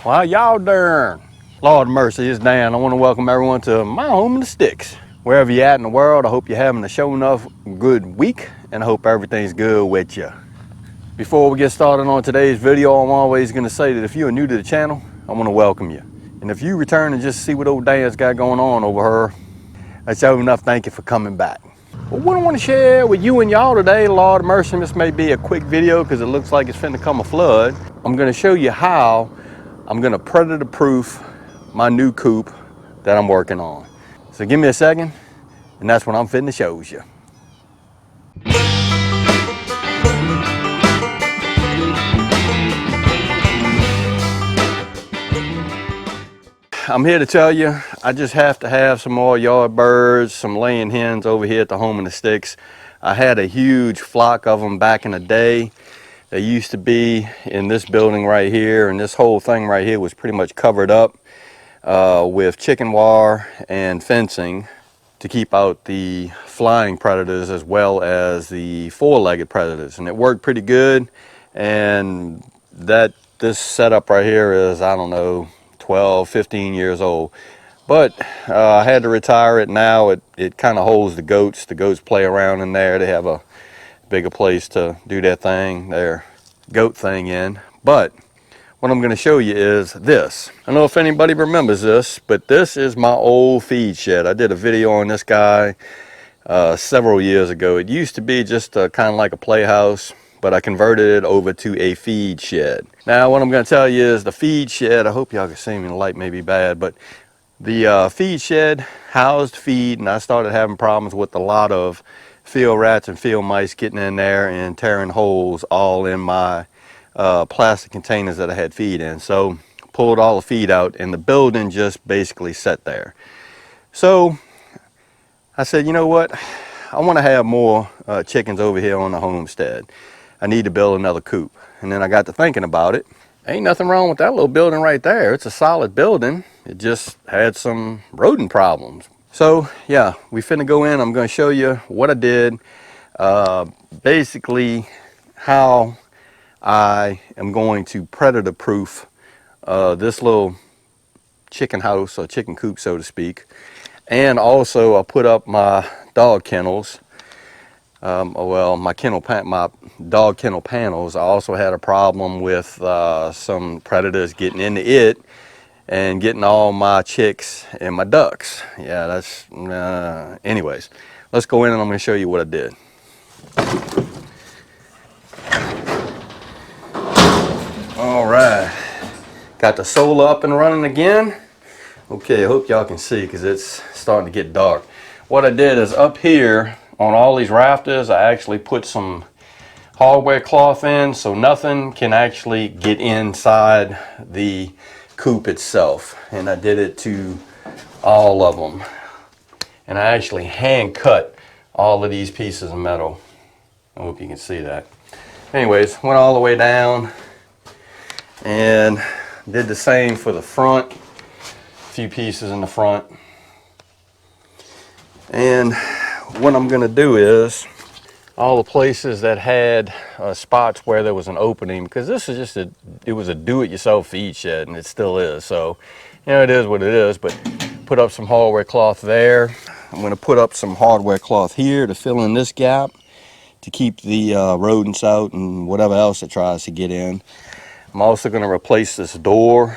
Well, how y'all doing? Lord mercy, it's Dan. I want to welcome everyone to my home in the sticks. Wherever you're at in the world, I hope you're having a show enough good week, and I hope everything's good with you. Before we get started on today's video, I'm always going to say that if you are new to the channel, I want to welcome you. And if you return and just see what old Dan's got going on over here, that's sure enough, thank you for coming back. Well, what I want to share with you and y'all today, Lord mercy, this may be a quick video because it looks like it's finna come a flood. I'm going to show you how I'm going to predator proof my new coop that I'm working on. So give me a second, and that's what I'm fitting to show you. I'm here to tell you, I just have to have some more yard birds, some laying hens over here at the home in the sticks. I had a huge flock of them back in the day. They used to be in this building right here, and this whole thing right here was pretty much covered up with chicken wire and fencing to keep out the flying predators as well as the four-legged predators, and it worked pretty good. And this setup right here is, I don't know, 12, 15 years old, but I had to retire it. Now it kind of holds the goats. The goats play around in there. They have a bigger place to do their thing, their goat thing in. But what I'm going to show you is this. I don't know if anybody remembers this, but this is my old feed shed. I did a video on this guy several years ago. It used to be just kind of like a playhouse, but I converted it over to a feed shed. Now what I'm going to tell you is the feed shed, I hope y'all can see me, the light may be bad, but the feed shed housed feed, and I started having problems with a lot of field rats and field mice getting in there and tearing holes all in my plastic containers that I had feed in. So pulled all the feed out, and the building just basically sat there. So I said, you know what, I want to have more chickens over here on the homestead. I need to build another coop. And then I got to thinking about it. Ain't nothing wrong with that little building right there. It's a solid building. It just had some rodent problems. So yeah, we finna go in. I'm going to show you what I did, basically how I am going to predator proof this little chicken house or chicken coop, so to speak. And also I put up my dog kennels, my dog kennel panels. I also had a problem with some predators getting into it and getting all my chicks and my ducks. Yeah, that's, anyways, let's go in and I'm going to show you what I did. All right, got the solar up and running again. Okay, I hope y'all can see because it's starting to get dark. What I did is up here on all these rafters, I actually put some hardware cloth in so nothing can actually get inside the coop itself. And I did it to all of them. And I actually hand cut all of these pieces of metal. I hope you can see that. Anyways, went all the way down and did the same for the front. A few pieces in the front. And what I'm gonna do is all the places that had spots where there was an opening, because this is just it was a do-it-yourself feed shed, and it still is. So, you know, it is what it is, but put up some hardware cloth there. I'm gonna put up some hardware cloth here to fill in this gap to keep the rodents out and whatever else that tries to get in. I'm also gonna replace this door.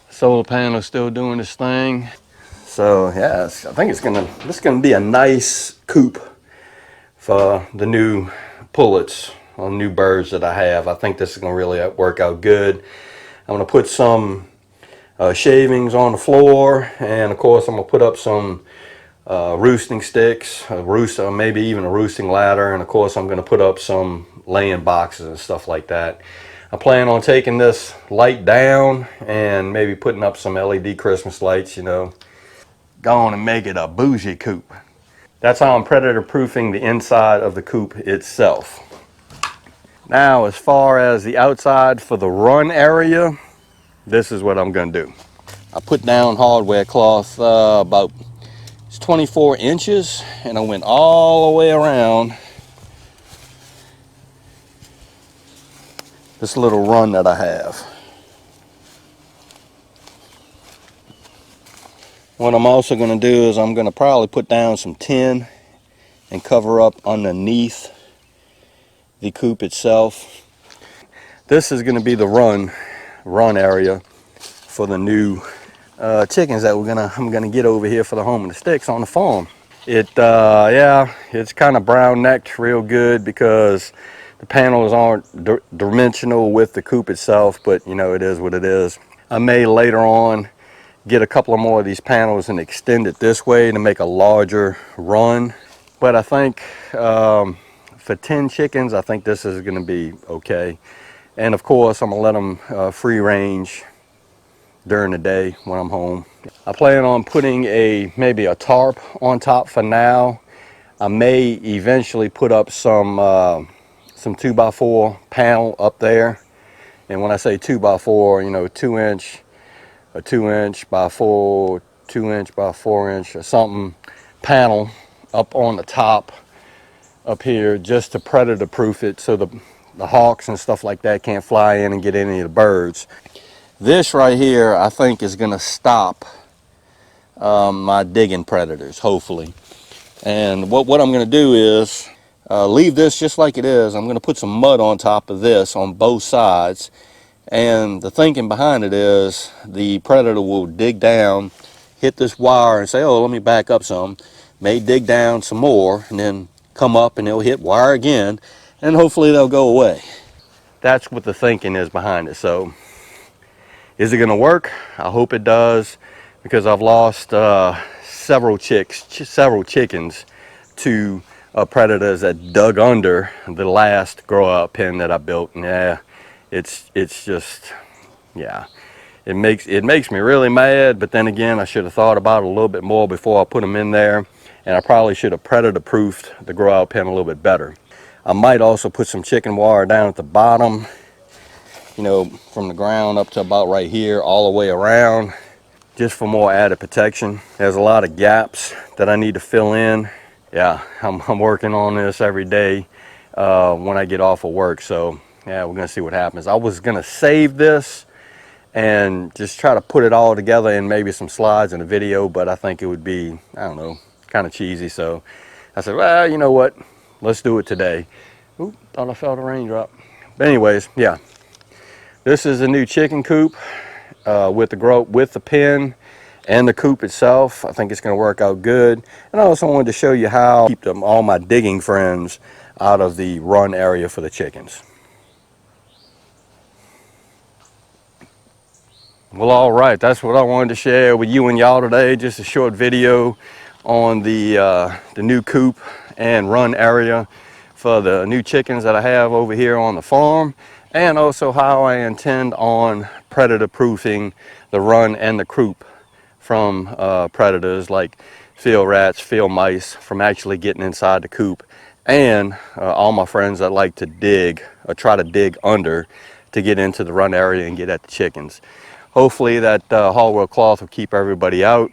Solar panel still doing its thing. So yeah, I think this is gonna be a nice coop for the new pullets or new birds that I have. I think this is gonna really work out good. I'm gonna put some shavings on the floor, and of course I'm gonna put up some roosting sticks, maybe even a roosting ladder, and of course I'm gonna put up some laying boxes and stuff like that. I plan on taking this light down and maybe putting up some LED Christmas lights, you know, go on and make it a bougie coop. That's how I'm predator proofing the inside of the coop itself. Now, as far as the outside for the run area, this is what I'm gonna do. I put down hardware cloth about 24 inches, and I went all the way around this little run that I have. What I'm also going to do is I'm going to probably put down some tin and cover up underneath the coop itself. This is going to be the run area for the new chickens that I'm gonna get over here for the home and the sticks on the farm. Yeah, it's kind of brown necked real good because the panels aren't dimensional with the coop itself, but you know, it is what it is. I may later on get a couple of more of these panels and extend it this way to make a larger run. But I think for 10 chickens, I think this is gonna be okay. And of course, I'm gonna let them free range during the day when I'm home. I plan on putting maybe a tarp on top for now. I may eventually put up some 2x4 panel up there. And when I say 2x4, you know, 2-inch, a 2-inch by 4, 2-inch by 4-inch or something panel up on the top up here, just to predator proof it so the hawks and stuff like that can't fly in and get any of the birds. This right here, I think, is going to stop my digging predators, hopefully. And what I'm going to do is leave this just like it is. I'm going to put some mud on top of this on both sides. And the thinking behind it is the predator will dig down, hit this wire and say, oh, let me back up some. May dig down some more and then come up and they'll hit wire again. And hopefully they'll go away. That's what the thinking is behind it. So is it going to work? I hope it does, because I've lost several chickens to predators that dug under the last grow-out pen that I built. And yeah, it's just, yeah, it makes me really mad. But then again, I should have thought about it a little bit more before I put them in there, and I probably should have predator-proofed the grow-out pen a little bit better. I might also put some chicken wire down at the bottom, you know, from the ground up to about right here, all the way around, just for more added protection. There's a lot of gaps that I need to fill in. Yeah, I'm working on this every day when I get off of work. So yeah, we're gonna see what happens. I was gonna save this and just try to put it all together in maybe some slides in a video, but I think it would be, I don't know, kind of cheesy. So I said, well, you know what, let's do it today. Oop, thought I felt a raindrop. But anyways, yeah. This is a new chicken coop with the pen and the coop itself. I think it's going to work out good. And I also wanted to show you how I keep all my digging friends out of the run area for the chickens. Well, all right, that's what I wanted to share with you and y'all today. Just a short video on the new coop and run area for the new chickens that I have over here on the farm, and also how I intend on predator proofing the run and the coop from predators like field rats, field mice, from actually getting inside the coop, and all my friends that like to dig or try to dig under to get into the run area and get at the chickens. Hopefully that Hallwell cloth will keep everybody out,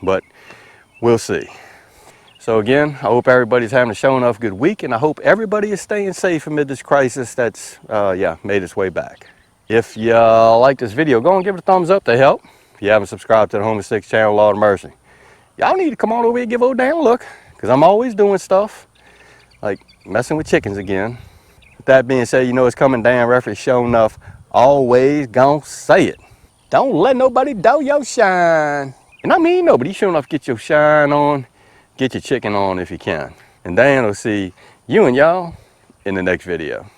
but we'll see. So again, I hope everybody's having a show enough good week, and I hope everybody is staying safe amid this crisis that's made its way back. If you like this video, go and give it a thumbs up to help. If you haven't subscribed to the Home and Sticks channel, Lord of Mercy, y'all need to come on over here and give old Dan a look, because I'm always doing stuff like messing with chickens again. With that being said, you know it's coming. Dan Referee, show enough, always gonna say it. Don't let nobody doubt your shine. And I mean nobody. Sure enough, get your shine on. Get your chicken on if you can. And Dan will see you and y'all in the next video.